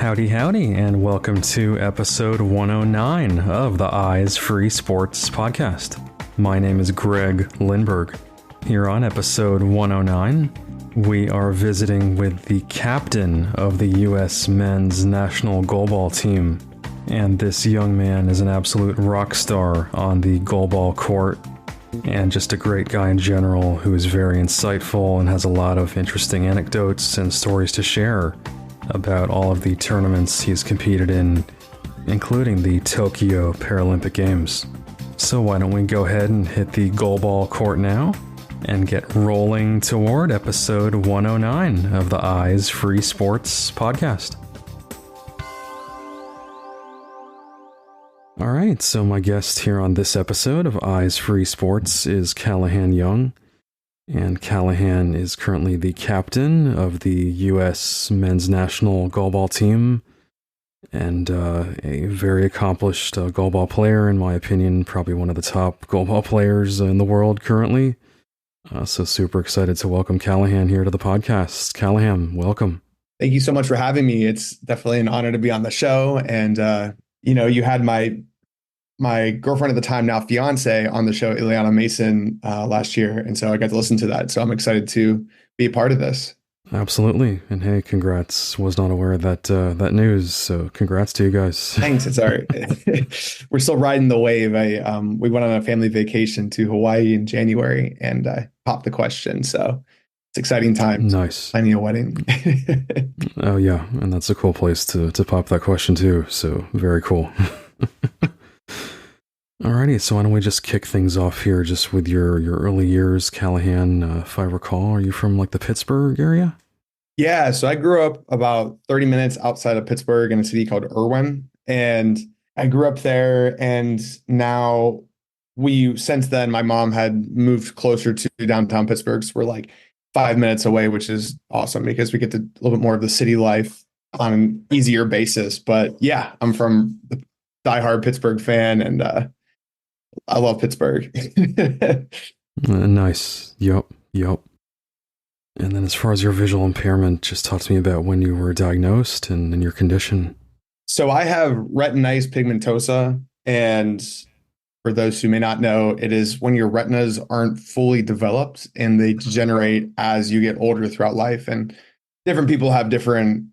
Howdy, howdy, and welcome to episode 109 of the Eyes Free Sports podcast. My name is Greg Lindberg. Here on episode 109, we are visiting with the captain of the U.S. men's national goalball team. And this young man is an absolute rock star on the goalball court, and just a great guy in general who is very insightful and has a lot of interesting anecdotes and stories to share about all of the tournaments he's competed in, including the Tokyo Paralympic Games. So why don't we go ahead and hit the goalball court now and get rolling toward episode 109 of the Eyes Free Sports podcast. All right, so my guest here on this episode of Eyes Free Sports is Calahan Young. And Calahan is currently the captain of the U.S. men's national goalball team and a very accomplished goalball player, in my opinion, probably one of the top goalball players in the world currently. So super excited to welcome Calahan here to the podcast. Calahan, welcome. Thank you so much for having me. It's definitely an honor to be on the show. And, you had my girlfriend at the time, now fiance, on the show, Ileana Mason, last year. And so I got to listen to that. So I'm excited to be a part of this. Absolutely. And hey, congrats. Was not aware of that news. So congrats to you guys. Thanks. It's all right. We're still riding the wave. We went on a family vacation to Hawaii in January and I popped the question. So it's exciting time. Nice. Planning a wedding. Oh yeah. And that's a cool place to pop that question too. So very cool. Alrighty, so why don't we just kick things off here just with your early years, Calahan, if I recall. Are you from like the Pittsburgh area? Yeah, so I grew up about 30 minutes outside of Pittsburgh in a city called Irwin. And I grew up there, and now since then, my mom had moved closer to downtown Pittsburgh. So we're like 5 minutes away, which is awesome because we get a little bit more of the city life on an easier basis. But yeah, I'm from the diehard Pittsburgh fan, and I love Pittsburgh. Nice. Yep. And then as far as your visual impairment, just talk to me about when you were diagnosed and your condition. So I have retinitis pigmentosa. And for those who may not know, it is when your retinas aren't fully developed and they degenerate as you get older throughout life. And different people have different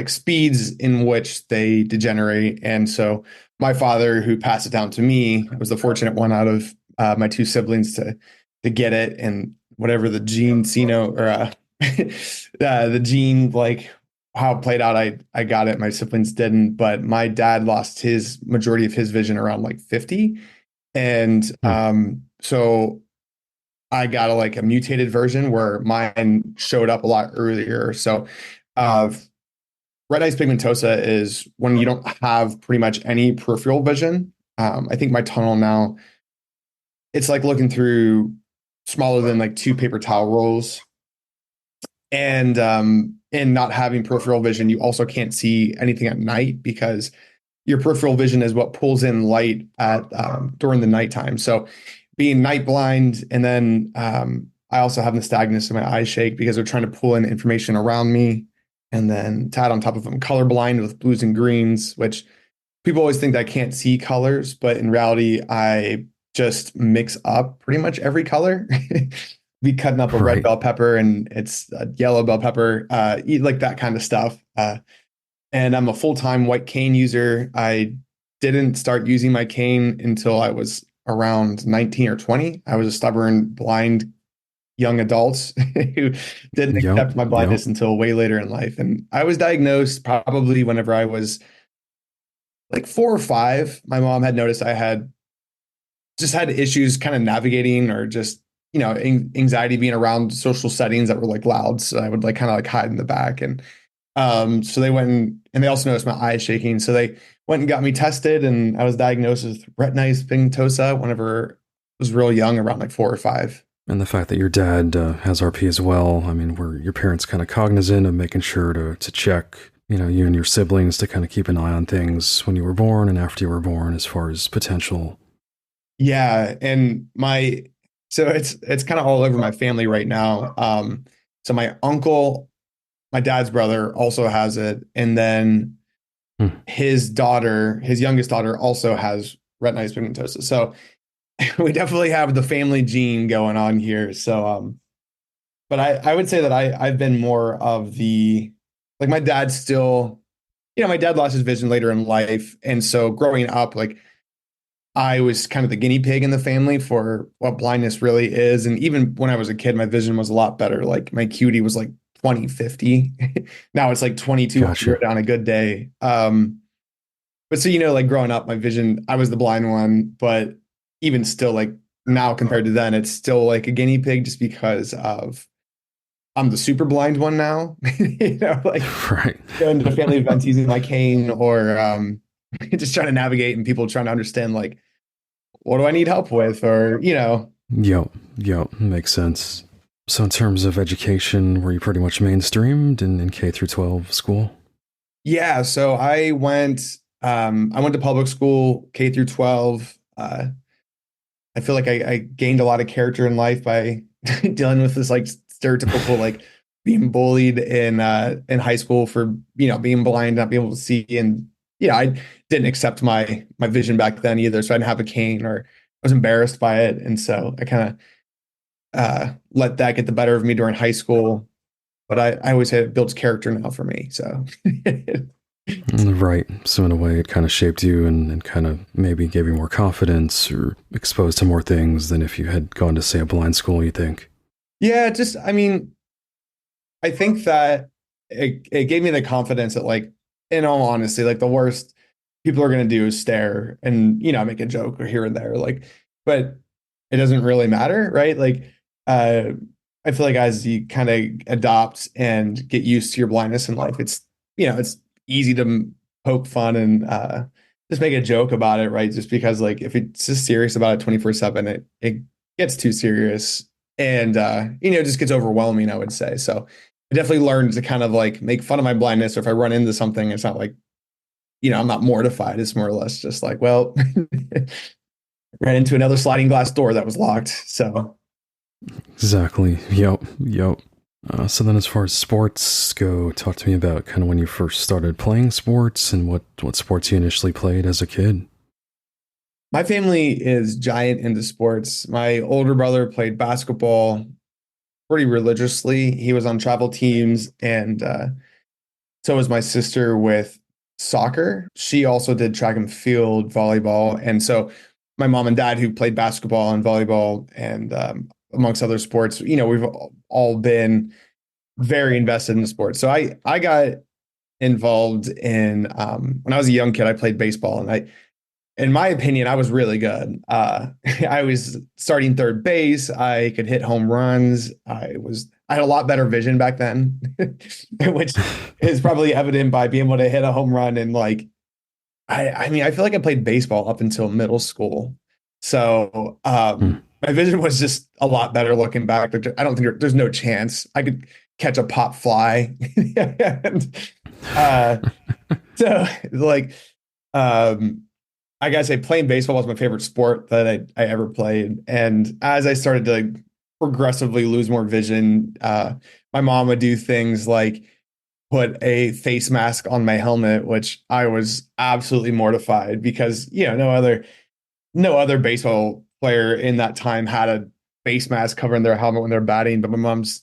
speeds in which they degenerate. And so my father, who passed it down to me, was the fortunate one out of my two siblings to get it. And whatever the gene, the gene, like how it played out, I got it. My siblings didn't. But my dad lost his majority of his vision around like 50. And so I got a mutated version where mine showed up a lot earlier. So retinitis pigmentosa is when you don't have pretty much any peripheral vision. I think my tunnel now, it's like looking through smaller than like 2 paper towel rolls. And not having peripheral vision, you also can't see anything at night because your peripheral vision is what pulls in light during the nighttime. So being night blind, and then I also have nystagmus and my eyes shake because they're trying to pull in information around me. And then tied on top of them, colorblind with blues and greens, which people always think that I can't see colors, but in reality, I just mix up pretty much every color. Be cutting up a red bell pepper and it's a yellow bell pepper, eat like that kind of stuff. And I'm a full-time white cane user. I didn't start using my cane until I was around 19 or 20. I was a stubborn, blind young adults who didn't accept my blindness until way later in life. And I was diagnosed probably whenever I was like 4 or 5. My mom had noticed I had issues kind of navigating or just, anxiety being around social settings that were like loud. So I would kind of hide in the back. And so they went and they also noticed my eyes shaking. So they went and got me tested, and I was diagnosed with retinitis pigmentosa whenever I was real young, around like 4 or 5. And the fact that your dad has RP as well, I mean, were your parents kind of cognizant of making sure to check, you and your siblings to kind of keep an eye on things when you were born and after you were born as far as potential? Yeah. And so it's kind of all over my family right now. So my my dad's brother also has it. And then Hmm. his youngest daughter also has retinitis pigmentosa. So we definitely have the family gene going on here. So, but I would say that I've been more of like my dad still, my dad lost his vision later in life. And so growing up, like I was kind of the guinea pig in the family for what blindness really is. And even when I was a kid, my vision was a lot better. Like my QD was like 20/50. Now it's like 2200 Gotcha. on a good day. But so, like growing up, my vision, I was the blind one, but even still, like now compared to then, it's still like a guinea pig just because of I'm the super blind one now. Like Right. going to family events using my cane or just trying to navigate and people trying to understand like what do I need help with or. Yep. Yep. Makes sense. So in terms of education, were you pretty much mainstreamed in K through 12 school? Yeah, so I went to public school K through 12. I feel like I gained a lot of character in life by dealing with this like stereotypical like being bullied in high school for being blind, not being able to see, and I didn't accept my vision back then either, so I didn't have a cane or I was embarrassed by it, and so I kind of let that get the better of me during high school. But I always say it builds character now for me. So Right. So in a way, it kind of shaped you and kind of maybe gave you more confidence or exposed to more things than if you had gone to, say, a blind school, you think. yeah, just I mean, I think that it gave me the confidence that like, in all honesty, like the worst people are gonna do is stare and make a joke or here and there. Like, but it doesn't really matter, right? Like, uh, I feel like as you kind of adopt and get used to your blindness in life, it's easy to poke fun and just make a joke about it, right? Just because like if it's just serious about it 24/7, it gets too serious and it just gets overwhelming, I would say. So I definitely learned to kind of like make fun of my blindness. Or if I run into something, it's not like, I'm not mortified. It's more or less just like, well, ran into another sliding glass door that was locked. So Exactly. Yep. Yep. So then as far as sports go, talk to me about kind of when you first started playing sports and what sports you initially played as a kid. my family is giant into sports. My older brother played basketball pretty religiously. He was on travel teams, and so was my sister with soccer. She also did track and field, volleyball, and so my mom and dad, who played basketball and volleyball, and amongst other sports, we've all been very invested in the sport. So I got involved in when I was a young kid. I played baseball, and in my opinion, I was really good. I was starting third base. I could hit home runs. I had a lot better vision back then, which is probably evident by being able to hit a home run. And like, I mean, I feel like I played baseball up until middle school. So Hmm. my vision was just a lot better looking back. I don't think there's no chance I could catch a pop fly. and, uh, so like, um, I gotta say, playing baseball was my favorite sport that I ever played. And as I started to like, progressively lose more vision, my mom would do things like put a face mask on my helmet, which I was absolutely mortified because no other baseball player in that time had a face mask covering their helmet when they're batting. But my mom's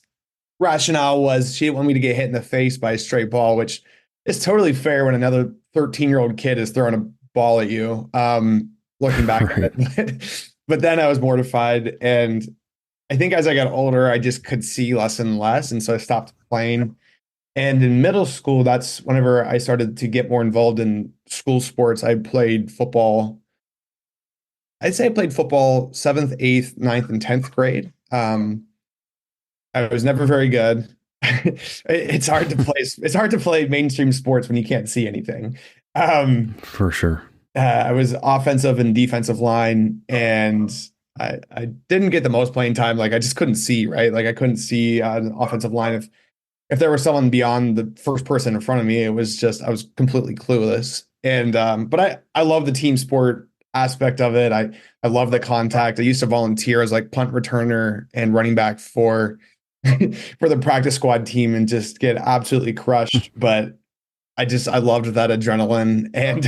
rationale was she didn't want me to get hit in the face by a straight ball, which is totally fair when another 13-year-old kid is throwing a ball at you. Looking back at Right. it, but then I was mortified, and I think as I got older, I just could see less and less, and so I stopped playing. And in middle school, that's whenever I started to get more involved in school sports. I played football. I'd say I played football seventh, eighth, ninth, and 10th grade. I was never very good. It's hard to play. It's hard to play mainstream sports when you can't see anything. For sure. I was offensive and defensive line, and I didn't get the most playing time. Like I just couldn't see, right? Like I couldn't see an offensive line. If there was someone beyond the first person in front of me, it was just I was completely clueless. And but I love the team sport aspect of it. I love the contact. I used to volunteer as like punt returner and running back for for the practice squad team and just get absolutely crushed. But I loved that adrenaline and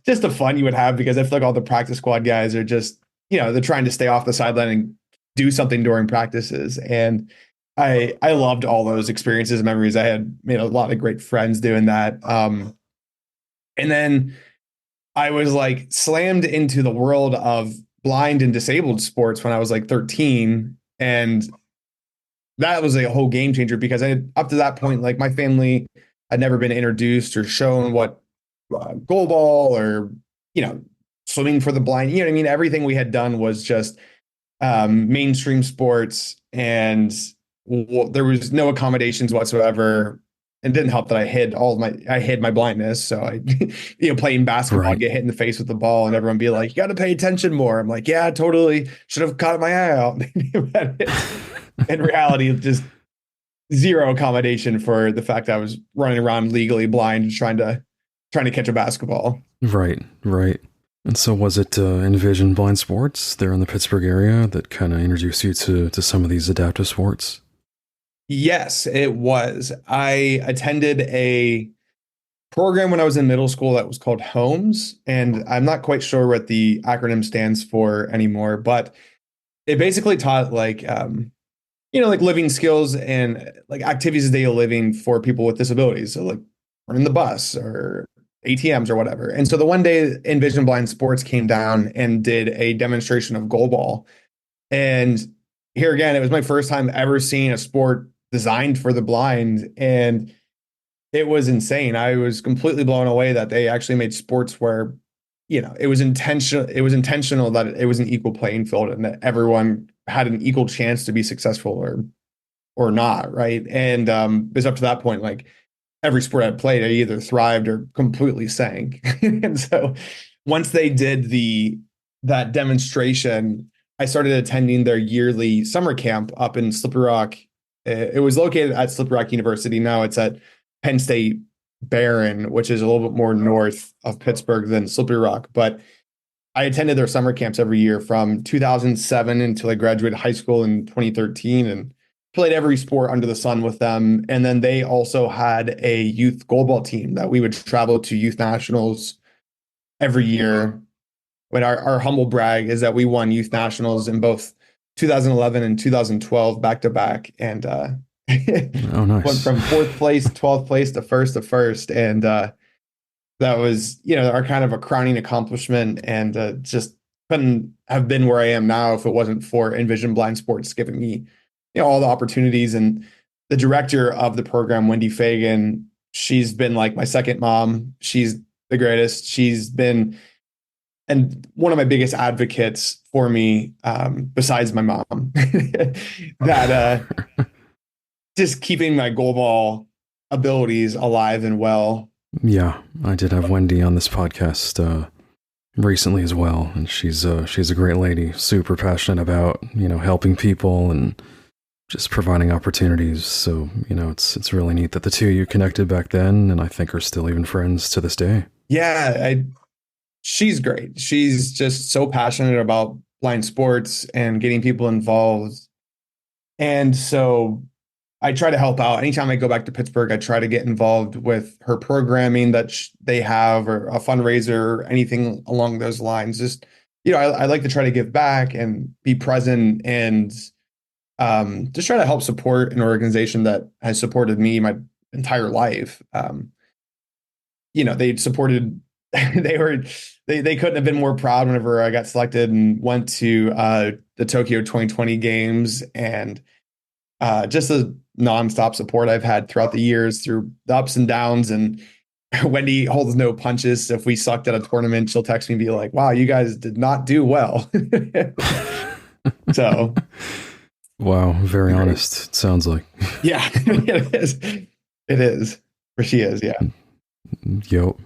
just the fun you would have, because I feel like all the practice squad guys are just, they're trying to stay off the sideline and do something during practices. And I loved all those experiences and memories. I had made a lot of great friends doing that. And then I was like slammed into the world of blind and disabled sports when I was like 13. And that was a whole game changer, because up to that point, like my family had never been introduced or shown what goalball or, swimming for the blind, you know what I mean? Everything we had done was just mainstream sports, and there was no accommodations whatsoever. It didn't help that I hid my blindness. So I, playing basketball, I'd get hit in the face with the ball and everyone be like, you got to pay attention more. I'm like, yeah, totally. Should have caught my eye out. In reality, just zero accommodation for the fact that I was running around legally blind, trying to catch a basketball. Right. And so was it Envision Blind Sports there in the Pittsburgh area that kind of introduced you to some of these adaptive sports? Yes, it was. I attended a program when I was in middle school that was called HOMES, and I'm not quite sure what the acronym stands for anymore, but it basically taught like living skills and like activities of daily living for people with disabilities. So like running the bus or ATMs or whatever. And so the one day Envision Blind Sports came down and did a demonstration of goalball. And here again, it was my first time ever seeing a sport designed for the blind. And it was insane. I was completely blown away that they actually made sports where, it was intentional. It was intentional that it was an equal playing field and that everyone had an equal chance to be successful or not. Right. And it's up to that point, like every sport I played, I either thrived or completely sank. And so once they did that demonstration, I started attending their yearly summer camp up in Slippery Rock. It was located at Slippery Rock University. Now it's at Penn State Barron, which is a little bit more north of Pittsburgh than Slippery Rock. But I attended their summer camps every year from 2007 until I graduated high school in 2013, and played every sport under the sun with them. And then they also had a youth goalball team that we would travel to youth nationals every year. But our humble brag is that we won youth nationals in both 2011 and 2012 back to back, and nice. Went from 4th place, 12th place to first. And that was, our kind of a crowning accomplishment, and just couldn't have been where I am now if it wasn't for Envision Blind Sports giving me, all the opportunities. And the director of the program, Wendy Fagan, she's been like my second mom. She's the greatest. She's been, and one of my biggest advocates for me, besides my mom, that just keeping my goalball abilities alive and well. Yeah, I did have Wendy on this podcast recently as well, and she's a great lady, super passionate about helping people and just providing opportunities. So it's really neat that the two of you connected back then, and I think are still even friends to this day. Yeah, she's great. She's just so passionate about blind sports and getting people involved, and so I try to help out. Anytime I go back to Pittsburgh, I try to get involved with her programming that they have, or a fundraiser, or anything along those lines. Just, I like to try to give back and be present, and just try to help support an organization that has supported me my entire life. They supported, they couldn't have been more proud whenever I got selected and went to the Tokyo 2020 games, and just the nonstop support I've had throughout the years through the ups and downs. And Wendy holds no punches. If we sucked at a tournament, she'll text me and be like, wow, you guys did not do well. So. Wow. Very honest. It sounds like. Yeah, it is. It is. Or she is. Yeah. Yep.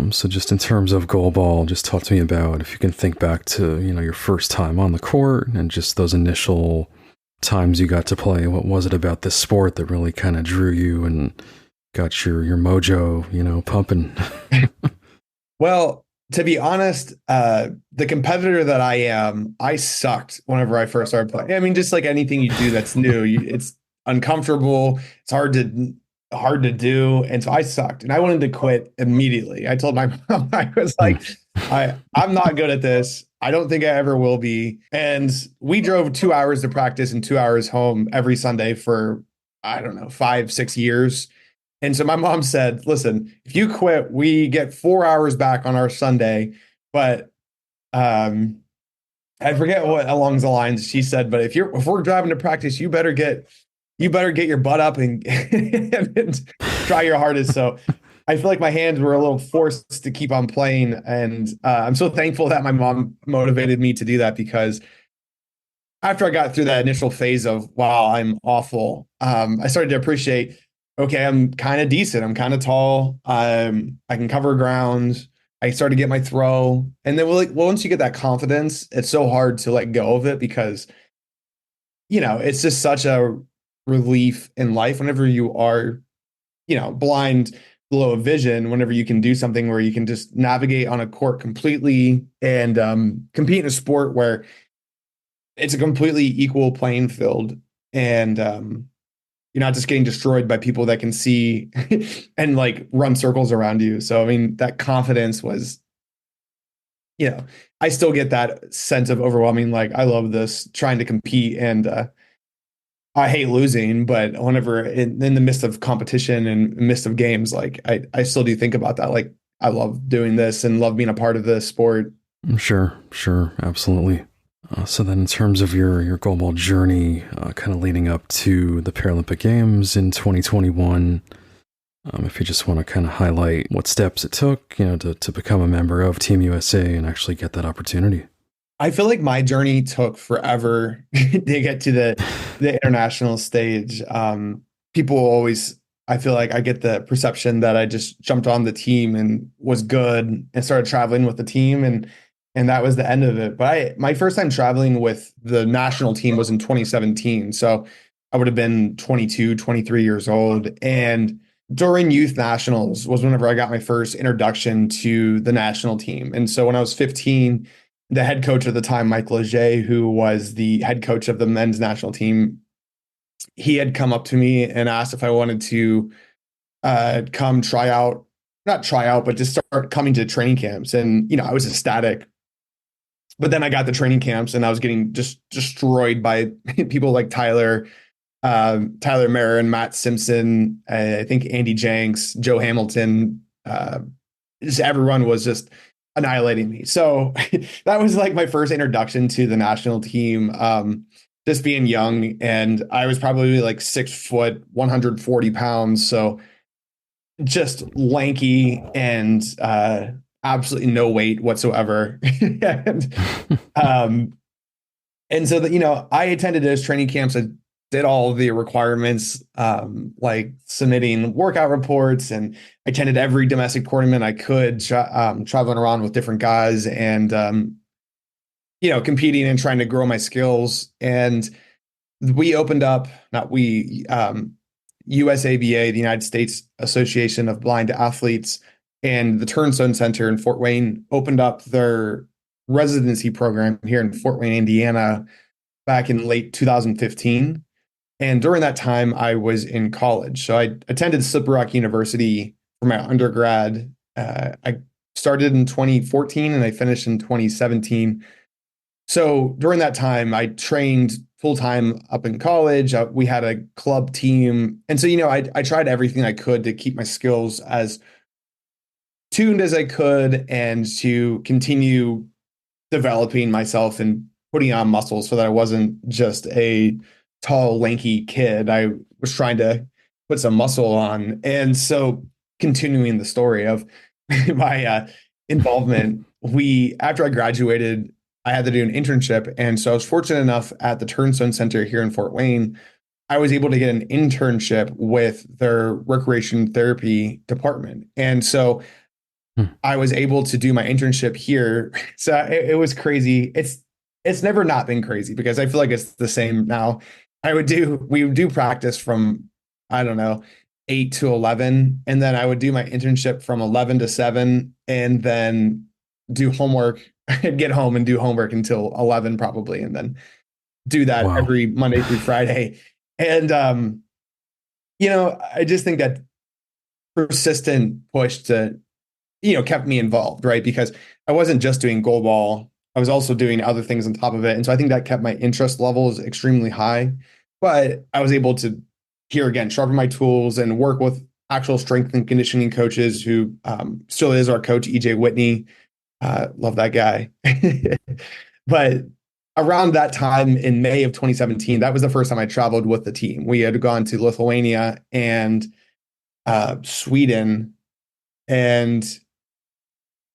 So just in terms of goalball, just talk to me about, if you can think back to, your first time on the court and just those initial times you got to play. What was it about this sport that really kind of drew you and got your mojo, pumping? Well, To be honest, the competitor that I am, I sucked whenever I first started playing. I mean, just like anything you do that's new, it's uncomfortable. It's hard to do, and so I sucked, and I wanted to quit immediately. I told my mom, I was Hmm. like, I'm not good at this. I don't think I ever will be. And we drove 2 hours to practice and 2 hours home every Sunday for, I don't know, 5, 6 years. And so my mom said, listen, if you quit, we get 4 hours back on our Sunday. But um, I forget what along the lines she said, but if we're driving to practice, you better get your butt up and, and try your hardest. So I feel like my hands were a little forced to keep on playing. And I'm so thankful that my mom motivated me to do that, because after I got through that initial phase of, wow, I'm awful, I started to appreciate, okay, I'm kind of decent. I'm kind of tall. I can cover ground. I started to get my throw. And then once you get that confidence, it's so hard to let go of it, because, it's just such a relief in life whenever you are, blind, low vision, whenever you can do something where you can just navigate on a court completely and compete in a sport where it's a completely equal playing field, and you're not just getting destroyed by people that can see and like run circles around you. So I mean, that confidence was, I still get that sense of overwhelming, like, I love this, trying to compete, and I hate losing, but whenever in the midst of competition and midst of games, like I still do think about that. Like, I love doing this and love being a part of this sport. Sure, sure, absolutely. So then in terms of your goalball journey, kind of leading up to the Paralympic Games in 2021, if you just want to kind of highlight what steps it took, to become a member of Team USA and actually get that opportunity. I feel like my journey took forever to get to the international stage. People always, I feel like I get the perception that I just jumped on the team and was good and started traveling with the team, and that was the end of it. But my first time traveling with the national team was in 2017. So I would have been 22, 23 years old. And during youth nationals was whenever I got my first introduction to the national team. And so when I was 15, the head coach at the time, Mike Leger, who was the head coach of the men's national team, he had come up to me and asked if I wanted to come try out, not try out, but just start coming to training camps. And, I was ecstatic. But then I got the training camps and I was getting just destroyed by people like Tyler Marin, Matt Simpson, I think Andy Jenks, Joe Hamilton. Just everyone was just annihilating me. So that was like my first introduction to the national team. Just being young, and I was probably like 6 foot, 140 pounds. So just lanky and absolutely no weight whatsoever. and, um, and so that, I attended those training camps. I did all of the requirements, like submitting workout reports, and I attended every domestic tournament I could, traveling around with different guys, and competing and trying to grow my skills. And we opened up, not we, USABA, the United States Association of Blind Athletes, and the Turnstone Center in Fort Wayne opened up their residency program here in Fort Wayne, Indiana, back in late 2015. And during that time, I was in college. So I attended Slippery Rock University for my undergrad. I started in 2014 and I finished in 2017. So during that time, I trained full time up in college. We had a club team. And so, I tried everything I could to keep my skills as tuned as I could and to continue developing myself and putting on muscles so that I wasn't just a tall, lanky kid. I was trying to put some muscle on. And so, continuing the story of my involvement, after I graduated, I had to do an internship. And so I was fortunate enough at the Turnstone Center here in Fort Wayne, I was able to get an internship with their recreation therapy department. And so I was able to do my internship here. So it was crazy. It's never not been crazy, because I feel like it's the same now. We would do practice from, I don't know, 8 to 11. And then I would do my internship from 11 to 7. And then do homework, get home and do homework until 11 probably, and then do that Wow. every Monday through Friday. And, I just think that persistent push to, kept me involved, right? Because I wasn't just doing goalball. I was also doing other things on top of it. And so I think that kept my interest levels extremely high. But I was able to, here again, sharpen my tools and work with actual strength and conditioning coaches who still is our coach, EJ Whitney. Love that guy. But around that time in May of 2017, that was the first time I traveled with the team. We had gone to Lithuania and Sweden, and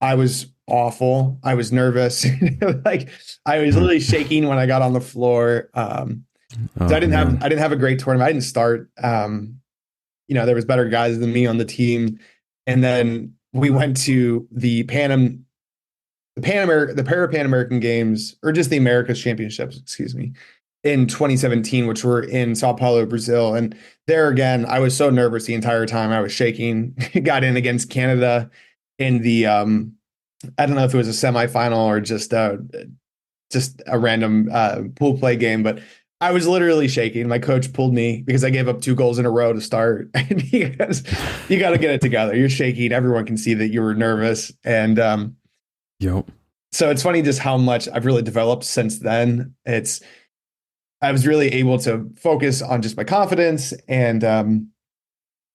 I was awful. I was nervous. Like I was literally shaking when I got on the floor. So I didn't have a great tournament. I didn't start. There was better guys than me on the team. And then we went to the Pan American Games, or just the Americas Championships, excuse me, in 2017, which were in Sao Paulo, Brazil. And there again, I was so nervous the entire time. I was shaking. Got in against Canada in the I don't know if it was a semifinal or just a random pool play game, but I was literally shaking. My coach pulled me because I gave up 2 goals in a row to start. And he goes, "You got to get it together. You're shaking. Everyone can see that you were nervous." And Yep. so it's funny just how much I've really developed since then. I was really able to focus on just my confidence and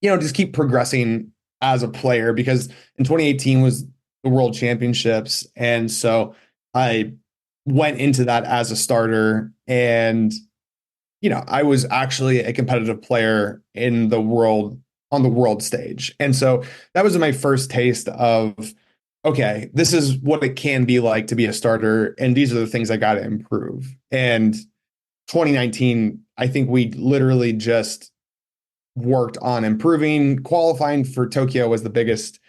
just keep progressing as a player, because in 2018 was the World Championships, and so I went into that as a starter, and I was actually a competitive player in the world, on the world stage. And so that was my first taste of, okay, this is what it can be like to be a starter, and these are the things I got to improve. And 2019, I think we literally just worked on improving. Qualifying for Tokyo was the biggest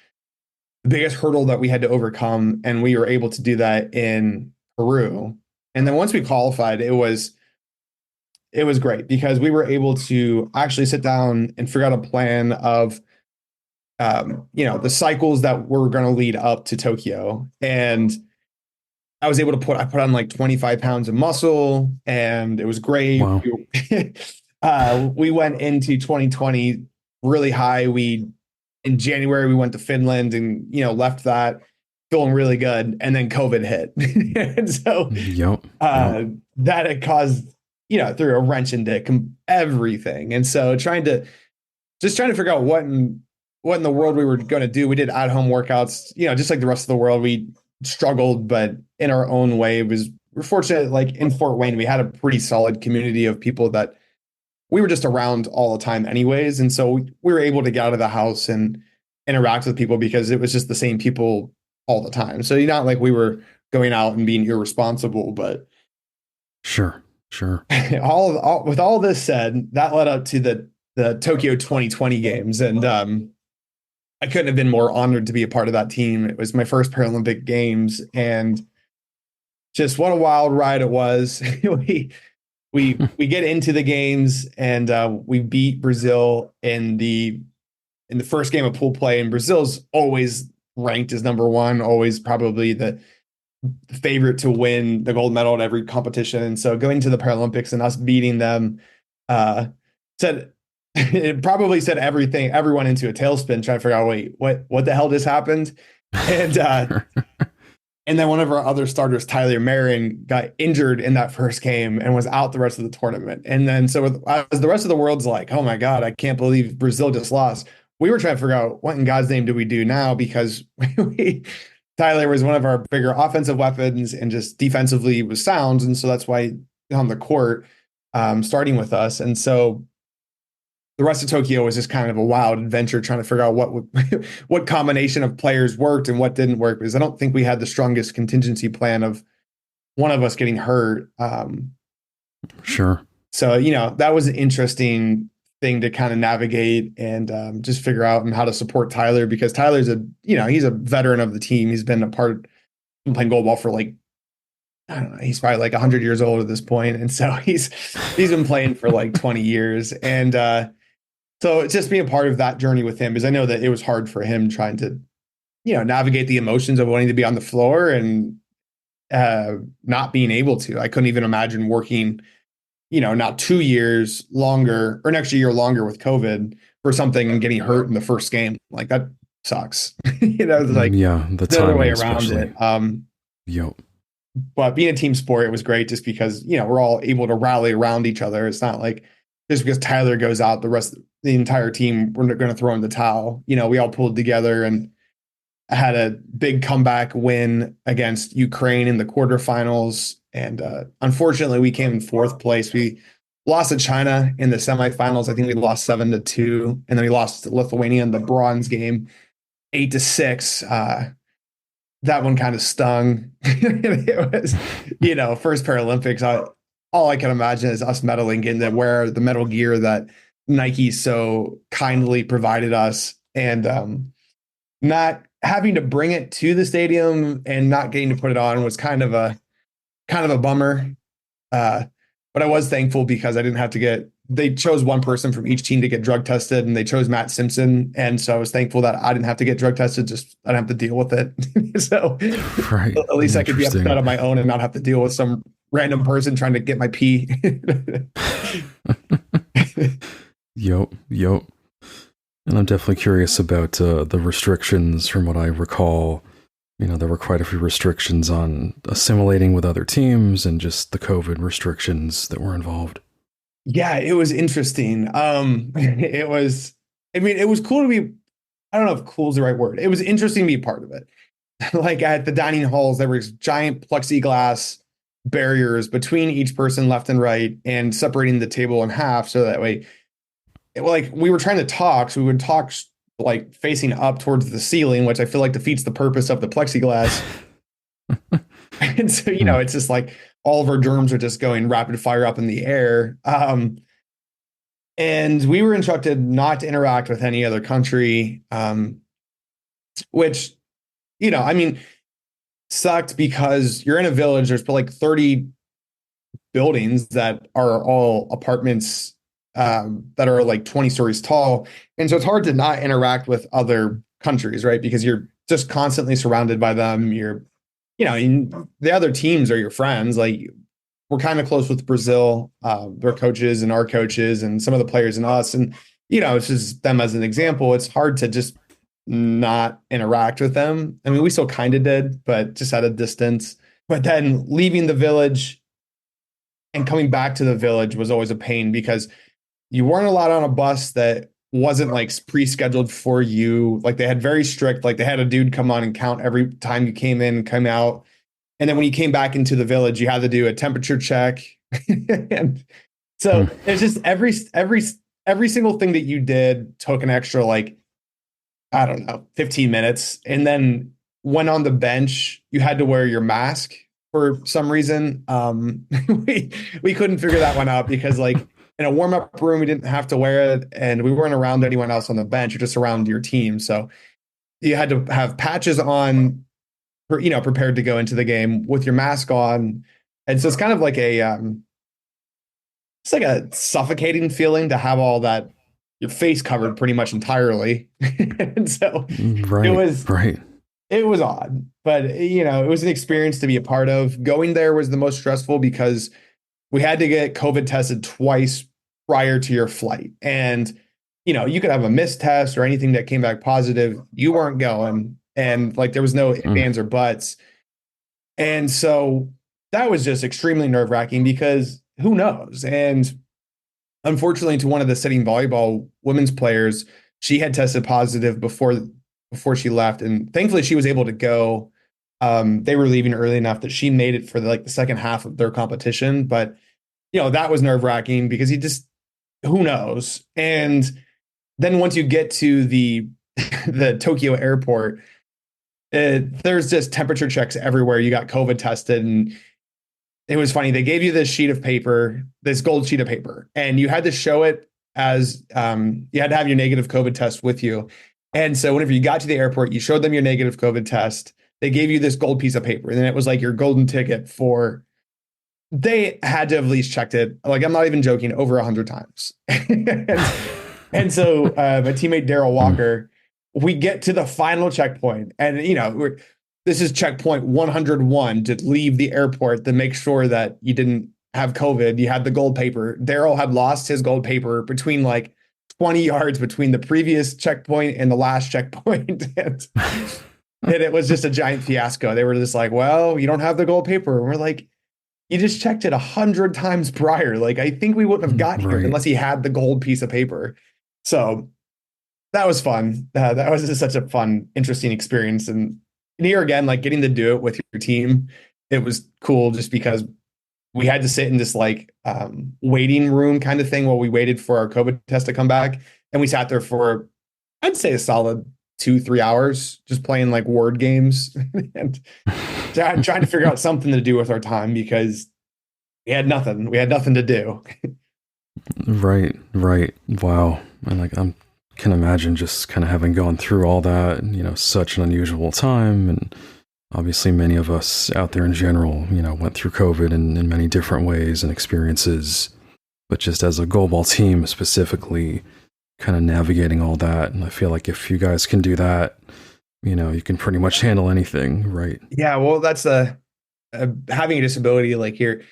hurdle that we had to overcome, and we were able to do that in Peru. And then once we qualified, it was great because we were able to actually sit down and figure out a plan of the cycles that were going to lead up to Tokyo. And I was able to put on like 25 pounds of muscle, and it was great. Wow. We went into 2020 really high. In January, we went to Finland and, left that feeling really good. And then COVID hit. And so that had caused, threw a wrench into everything. And so trying to figure out what in the world we were going to do. We did at-home workouts, just like the rest of the world. We struggled, but in our own way. We're fortunate, like in Fort Wayne, we had a pretty solid community of people that we were just around all the time anyways. And so we were able to get out of the house and interact with people because it was just the same people all the time. So not like we were going out and being irresponsible, but Sure. with all this said, that led up to the Tokyo 2020 games. And I couldn't have been more honored to be a part of that team. It was my first Paralympic Games, and just what a wild ride it was. We get into the games, and we beat Brazil in the first game of pool play. And Brazil's always ranked as number one, always probably the favorite to win the gold medal at every competition. And so going to the Paralympics and us beating them it probably set everyone into a tailspin, trying to figure out, wait, what the hell just happened? And and then one of our other starters, Tyler Marin, got injured in that first game and was out the rest of the tournament. And then as the rest of the world's like, oh my God, I can't believe Brazil just lost, we were trying to figure out what in God's name do we do now, because Tyler was one of our bigger offensive weapons and just defensively was sound. And so that's why on the court, starting with us. And so the rest of Tokyo was just kind of a wild adventure, trying to figure out what combination of players worked and what didn't work, because I don't think we had the strongest contingency plan of one of us getting hurt. Sure. So, that was an interesting thing to kind of navigate and just figure out and how to support Tyler, because Tyler's he's a veteran of the team. He's been playing goalball for like, I don't know, he's probably like 100 years old at this point. And so he's been playing for like 20 years. And so it's just being a part of that journey with him, because I know that it was hard for him trying to navigate the emotions of wanting to be on the floor and not being able to. I couldn't even imagine working, now 2 years longer or an extra year longer with COVID for something and getting hurt in the first game. Like that sucks. It's like Yeah, the the other way timing around especially. it. Yep. But being a team sport, it was great just because, we're all able to rally around each other. It's not like just because Tyler goes out, the entire team, we're going to throw in the towel. We all pulled together and had a big comeback win against Ukraine in the quarterfinals. And unfortunately, we came in fourth place. We lost to China in the semifinals. I think we lost 7-2. And then we lost to Lithuania in the bronze game, 8-6. That one kind of stung. It was, first Paralympics. All I can imagine is us medaling, getting to wear the medal gear that Nike so kindly provided us, and not having to bring it to the stadium and not getting to put it on was kind of a bummer. But I was thankful because I didn't have to they chose one person from each team to get drug tested, and they chose Matt Simpson. And so I was thankful that I didn't have to get drug tested. Just I didn't have to deal with it. So Right. at least I could be upset on my own and not have to deal with some random person trying to get my pee. Yep. And I'm definitely curious about the restrictions. From what I recall, there were quite a few restrictions on assimilating with other teams and just the COVID restrictions that were involved. Yeah, it was interesting. It was cool to be, I don't know if cool is the right word. It was interesting to be part of it. Like at the dining halls, there was giant plexiglass barriers between each person left and right and separating the table in half. So that way, we were trying to talk. So we would talk like facing up towards the ceiling, which I feel like defeats the purpose of the plexiglass. And so, it's just like all of our germs are just going rapid fire up in the air. And we were instructed not to interact with any other country, which, sucked because you're in a village. There's like 30 buildings that are all apartments that are like 20 stories tall. And so it's hard to not interact with other countries, right? Because you're just constantly surrounded by them. The other teams are your friends. Like we're kind of close with Brazil, their coaches and our coaches and some of the players and us. And, it's just them as an example. It's hard to just not interact with them. I mean, we still kind of did, but just at a distance. But then leaving the village and coming back to the village was always a pain because you weren't allowed on a bus that wasn't like pre-scheduled for you. Like they had very strict, like they had a dude come on and count every time you came in, come out. And then when you came back into the village, you had to do a temperature check. And so it's just every single thing that you did took an extra, like, I don't know, 15 minutes. And then when on the bench, you had to wear your mask for some reason. We couldn't figure that one out because like in a warm-up room, we didn't have to wear it. And we weren't around anyone else on the bench. You're just around your team. So you had to have patches on, prepared to go into the game with your mask on. And so it's kind of like it's like a suffocating feeling to have all that, your face covered pretty much entirely. And so it was odd, but it was an experience to be a part of. Going there was the most stressful because we had to get COVID tested twice prior to your flight. And, you could have a missed test or anything that came back positive. You weren't going. And like, there was no ifs, ands, or buts. And so that was just extremely nerve wracking because who knows? And unfortunately, to one of the sitting volleyball women's players, she had tested positive before she left. And thankfully she was able to go. They were leaving early enough that she made it for the second half of their competition. But, that was nerve wracking because who knows? And then once you get to the Tokyo airport, there's just temperature checks everywhere. You got COVID tested, and it was funny. They gave you this sheet of paper, this gold sheet of paper, and you had to show it as you had to have your negative COVID test with you. And so whenever you got to the airport, you showed them your negative COVID test. They gave you this gold piece of paper, and then it was like your golden ticket for. They had to have at least checked it. Like, I'm not even joking, over 100 times. And so my teammate Daryl Walker, we get to the final checkpoint, and this is checkpoint 101 to leave the airport to make sure that you didn't have COVID. You had the gold paper. Daryl had lost his gold paper between like 20 yards between the previous checkpoint and the last checkpoint. and it was just a giant fiasco. They were just like, well, you don't have the gold paper. And we're like, you just checked it 100 times prior. Like, I think we wouldn't have got here unless he had the gold piece of paper. So that was fun. That was just such a fun, interesting experience. And here again, like getting to do it with your team, it was cool just because we had to sit in this like waiting room kind of thing while we waited for our COVID test to come back. And we sat there for, I'd say, a solid 2-3 hours just playing like word games and trying to figure out something to do with our time because we had nothing. We had nothing to do. Right. Wow. And like can imagine just kind of having gone through all that, such an unusual time. And obviously many of us out there in general, went through COVID in many different ways and experiences, but just as a goalball team specifically, kind of navigating all that. And I feel like if you guys can do that, you can pretty much handle anything, right? Yeah, well, that's having a disability like here.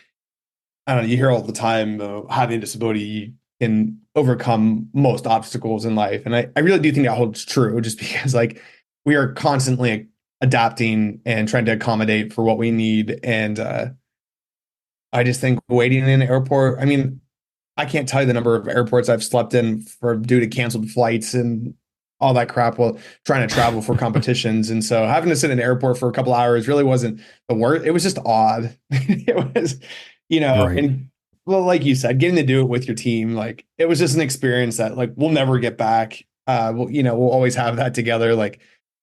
I don't know, you hear all the time, having a disability can overcome most obstacles in life. And I really do think that holds true just because like we are constantly adapting and trying to accommodate for what we need. And I just think waiting in an airport, I mean, I can't tell you the number of airports I've slept in due to canceled flights and all that crap while trying to travel for competitions. And so having to sit in an airport for a couple hours really wasn't the worst. It was just odd. It was, Right. And well, like you said, getting to do it with your team, like it was just an experience that like we'll never get back. We'll always have that together. Like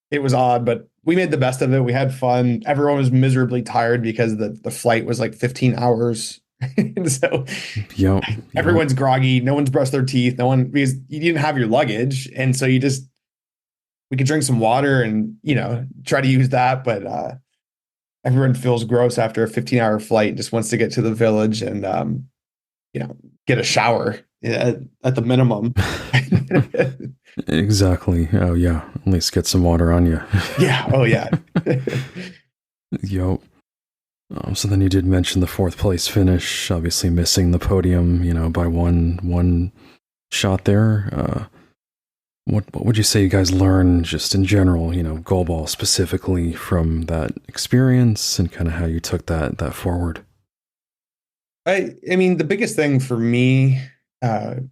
it was odd, but we made the best of it. We had fun. Everyone was miserably tired because the flight was like 15 hours. And so everyone's groggy. No one's brushed their teeth. Because you didn't have your luggage. And so we could drink some water and, try to use that. But everyone feels gross after a 15-hour flight and just wants to get to the village and, get a shower at the minimum. Exactly. Oh yeah. At least get some water on you. Yeah. Oh yeah. Yo. So then you did mention the fourth place finish, obviously missing the podium, by one shot there. What would you say you guys learned just in general, goalball specifically from that experience and kind of how you took that forward? I mean, the biggest thing for me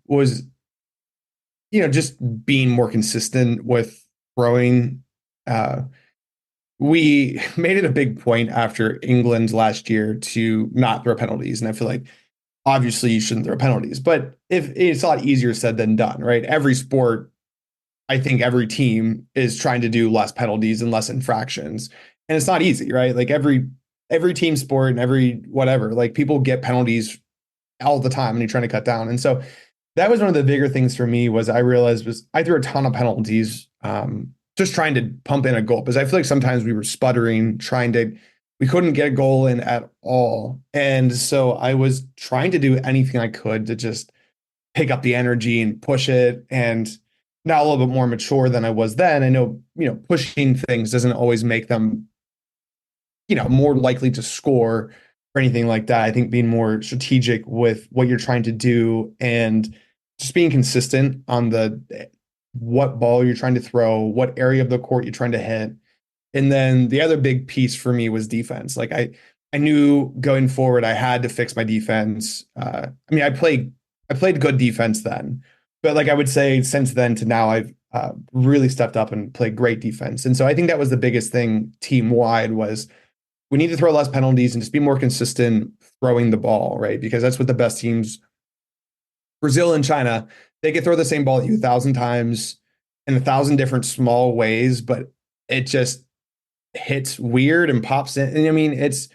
was, just being more consistent with throwing. We made it a big point after England last year to not throw penalties. And I feel like obviously you shouldn't throw penalties, but if it's a lot easier said than done, right? Every sport, I think every team is trying to do less penalties and less infractions. And it's not easy, right? Like every team sport and every whatever, like people get penalties all the time and you're trying to cut down. And so that was one of the bigger things for me was I realized was I threw a ton of penalties, just trying to pump in a goal because I feel like sometimes we were sputtering, we couldn't get a goal in at all. And so I was trying to do anything I could to just pick up the energy and push it. And now a little bit more mature than I was then. I know, pushing things doesn't always make them, more likely to score or anything like that. I think being more strategic with what you're trying to do and just being consistent on what ball you're trying to throw, what area of the court you're trying to hit. And then the other big piece for me was defense. Like I knew going forward, I had to fix my defense. I played good defense then, but like I would say since then to now, I've really stepped up and played great defense. And so I think that was the biggest thing team wide was we need to throw less penalties and just be more consistent throwing the ball, right? Because that's what the best teams, Brazil and China, they could throw the same ball at you 1,000 times in 1,000 different small ways, but it just hits weird and pops in. And I mean, it's,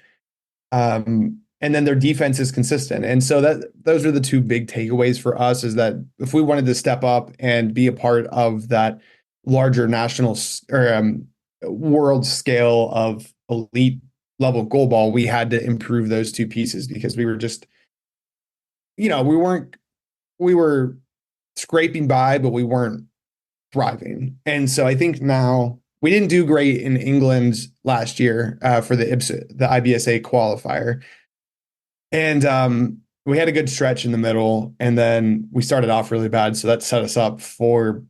and then their defense is consistent. And so those are the two big takeaways for us is that if we wanted to step up and be a part of that larger national or world scale of elite level goalball, we had to improve those two pieces because we were just, we were scraping by, but we weren't thriving. And so I think now we didn't do great in England last year for the IBSA qualifier. And we had a good stretch in the middle, and then we started off really bad. So that set us up for,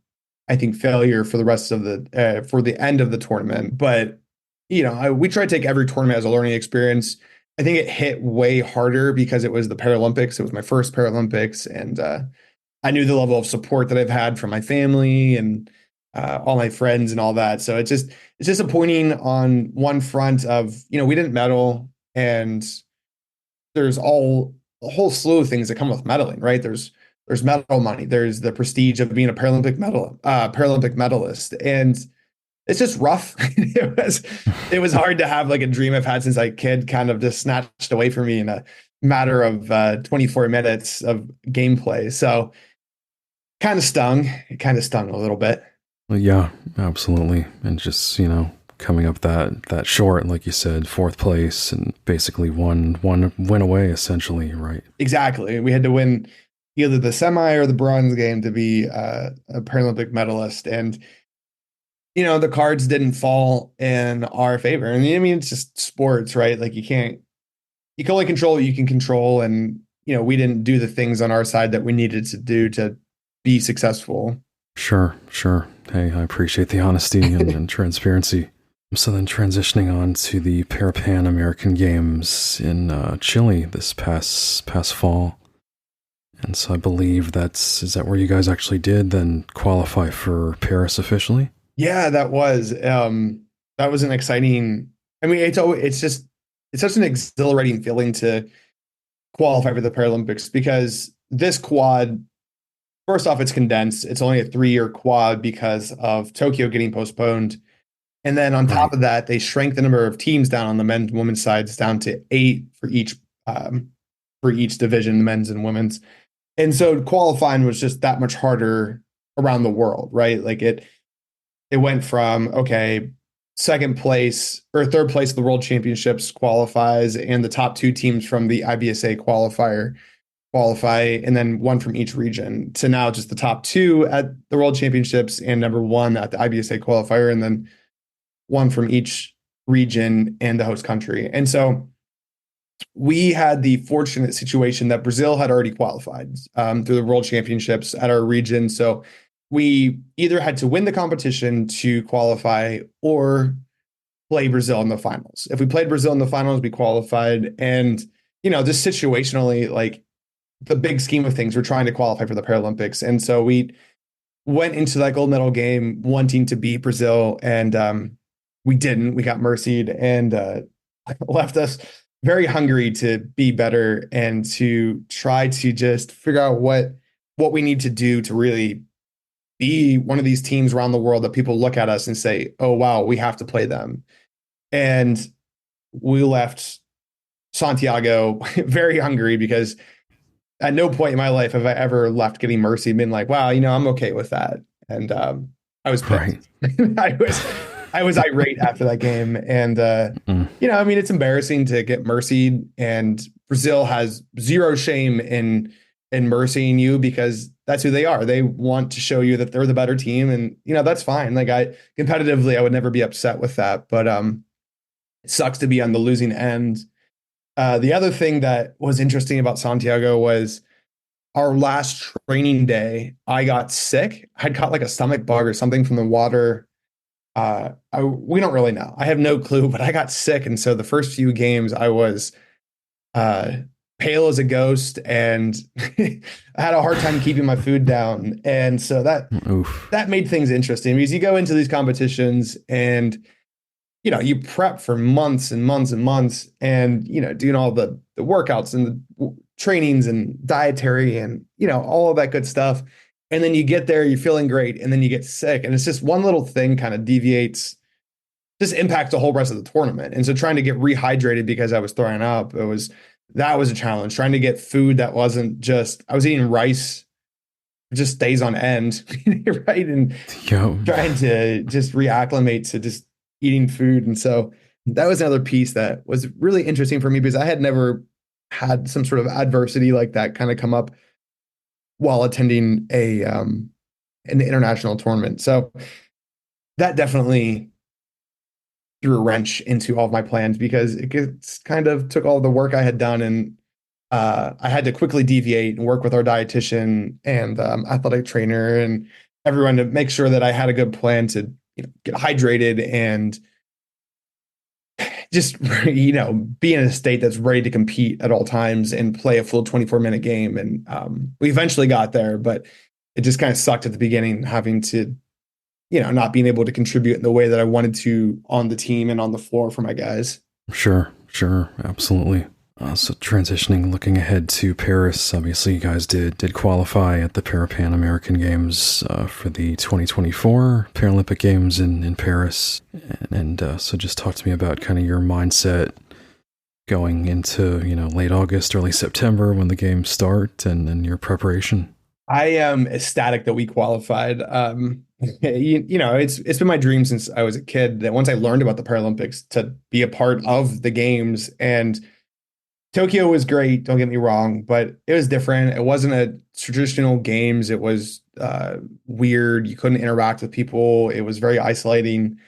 I think, failure for the rest of for the end of the tournament. But, we try to take every tournament as a learning experience. I think it hit way harder because it was the Paralympics. It was my first Paralympics. And I knew the level of support that I've had from my family and all my friends and all that. So it's disappointing on one front of, we didn't medal, and there's a whole slew of things that come with medaling, right? There's medal money. There's the prestige of being a Paralympic medalist. And it's just rough. It was hard to have like a dream I've had since I kid kind of just snatched away from me in a matter of 24 minutes of gameplay. So kind of stung. It kind of stung a little bit. Well, yeah, absolutely. And just, coming up that short, like you said, fourth place, and basically one win away, essentially, right? Exactly. We had to win either the semi or the bronze game to be a Paralympic medalist. And, the cards didn't fall in our favor. And I mean, it's just sports, right? Like you can only control what you can control. And, we didn't do the things on our side that we needed to do to be successful. Sure. Hey, I appreciate the honesty and transparency. So then transitioning on to the Pan American Games in Chile this past fall. And so I believe is that where you guys actually did then qualify for Paris officially? Yeah, that was an exciting, I mean, it's such an exhilarating feeling to qualify for the Paralympics, because this quad, first off, it's condensed. It's only a 3-year quad because of Tokyo getting postponed. And then on top of that, they shrank the number of teams down on the men's and women's sides down to 8 for each division, the men's and women's. And so qualifying was just that much harder around the world, right? Like it went from, okay, second place or third place of the World Championships qualifies, and the top 2 teams from the IBSA qualifier qualify, and then 1 from each region, to now just the top 2 at the World Championships and number 1 at the IBSA qualifier, and then 1 from each region and the host country. And so we had the fortunate situation that Brazil had already qualified through the World Championships at our region. So we either had to win the competition to qualify or play Brazil in the finals. If we played Brazil in the finals, we qualified. And, just situationally, like the big scheme of things, we're trying to qualify for the Paralympics. And so we went into that gold medal game wanting to beat Brazil, and we didn't. We got mercied and left us very hungry to be better and to try to just figure out what we need to do to really be one of these teams around the world that people look at us and say, oh, wow, we have to play them. And we left Santiago very hungry, because at no point in my life have I ever left getting mercy and been like, wow, I'm okay with that. And I was pissed. I was irate after that game. And, I mean, it's embarrassing to get mercied, and Brazil has zero shame in mercying you, because that's who they are. They want to show you that they're the better team. And, that's fine. Like competitively, I would never be upset with that, but it sucks to be on the losing end. The other thing that was interesting about Santiago was our last training day, I got sick. I'd caught like a stomach bug or something from the water. We don't really know. I have no clue, but I got sick. And so the first few games I was pale as a ghost, and I had a hard time keeping my food down. And so that made things interesting, because you go into these competitions and, you prep for months and months and months, and, doing all the workouts and the trainings and dietary and, all of that good stuff. And then you get there, you're feeling great, and then you get sick. And it's just one little thing kind of just impacts the whole rest of the tournament. And so trying to get rehydrated because I was throwing up, that was a challenge. Trying to get food that wasn't just, I was eating rice just days on end, right? And trying to just reacclimate to just eating food. And so that was another piece that was really interesting for me, because I had never had some sort of adversity like that kind of come up while attending a an international tournament. So that definitely threw a wrench into all of my plans because it gets kind of took all the work I had done, and I had to quickly deviate and work with our dietitian and athletic trainer and everyone to make sure that I had a good plan to get hydrated and just be in a state that's ready to compete at all times and play a full 24-minute game. And we eventually got there, but it just kind of sucked at the beginning having to not being able to contribute in the way that I wanted to on the team and on the floor for my guys. Sure, absolutely. So transitioning, looking ahead to Paris, obviously you guys did qualify at the Pan American Games for the 2024 Paralympic Games in Paris. And so just talk to me about kind of your mindset going into, late August, early September when the games start and your preparation. I am ecstatic that we qualified. It's been my dream since I was a kid that once I learned about the Paralympics to be a part of the games. And Tokyo was great, don't get me wrong, but it was different. It wasn't a traditional games. It was weird. You couldn't interact with people. It was very isolating.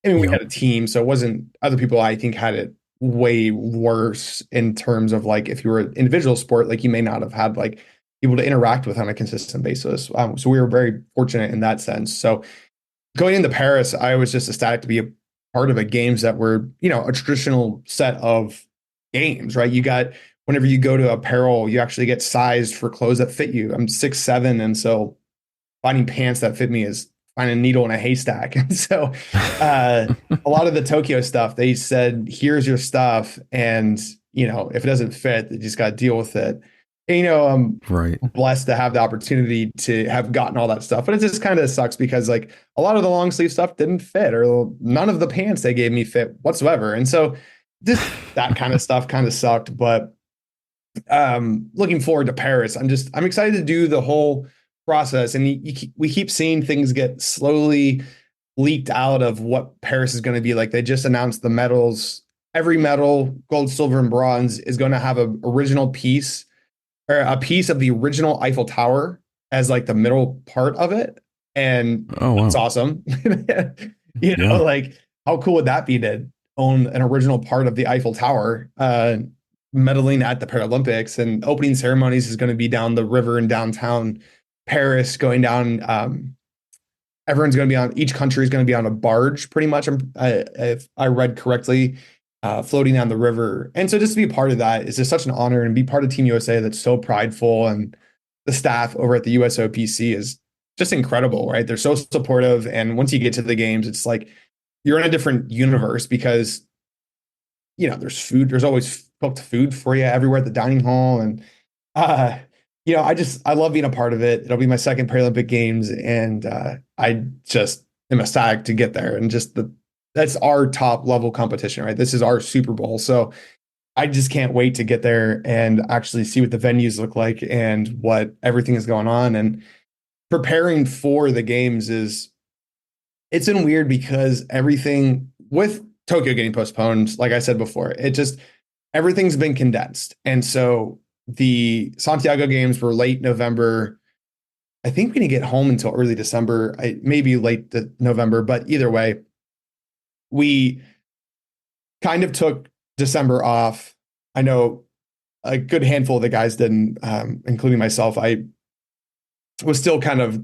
I mean, we had a team, so it wasn't other people I think had it way worse in terms of like if you were an individual sport, like you may not have had like people to interact with on a consistent basis. So we were very fortunate in that sense. So going into Paris, I was just ecstatic to be a part of a games that were, a traditional set of games, right? You got, whenever you go to apparel, you actually get sized for clothes that fit you. I'm 6'7", and so finding pants that fit me is finding a needle in a haystack. And so a lot of the Tokyo stuff, they said, here's your stuff. And, if it doesn't fit, you just got to deal with it. And, I'm blessed to have the opportunity to have gotten all that stuff, but it just kind of sucks because like a lot of the long sleeve stuff didn't fit, or none of the pants they gave me fit whatsoever. And so just that kind of stuff kind of sucked, but looking forward to Paris. I'm excited to do the whole process. And we keep seeing things get slowly leaked out of what Paris is going to be like. They just announced the medals. Every medal, gold, silver, and bronze, is going to have an original piece or a piece of the original Eiffel Tower as like the middle part of it. And It's awesome. Like how cool would that be to own an original part of the Eiffel Tower, medaling at the Paralympics, and opening ceremonies is going to be down the river in downtown Paris, going down. Everyone's going to be on, each country is going to be on a barge pretty much. If I read correctly, floating down the river. And so just to be part of that is just such an honor, and be part of Team USA that's so prideful. And the staff over at the USOPC is just incredible, right? They're so supportive. And once you get to the games, it's like you're in a different universe because, there's food, there's always cooked food for you everywhere at the dining hall. And, I love being a part of it. It'll be my second Paralympic Games. And I just am ecstatic to get there. And just that's our top level competition, right? This is our Super Bowl. So I just can't wait to get there and actually see what the venues look like and what everything is going on. And preparing for the games it's been weird because everything with Tokyo getting postponed, like I said before, everything's been condensed. And so the Santiago games were late November. I think we didn't get home until early December, maybe late November, but either way, we kind of took December off. I know a good handful of the guys didn't, including myself. I was still kind of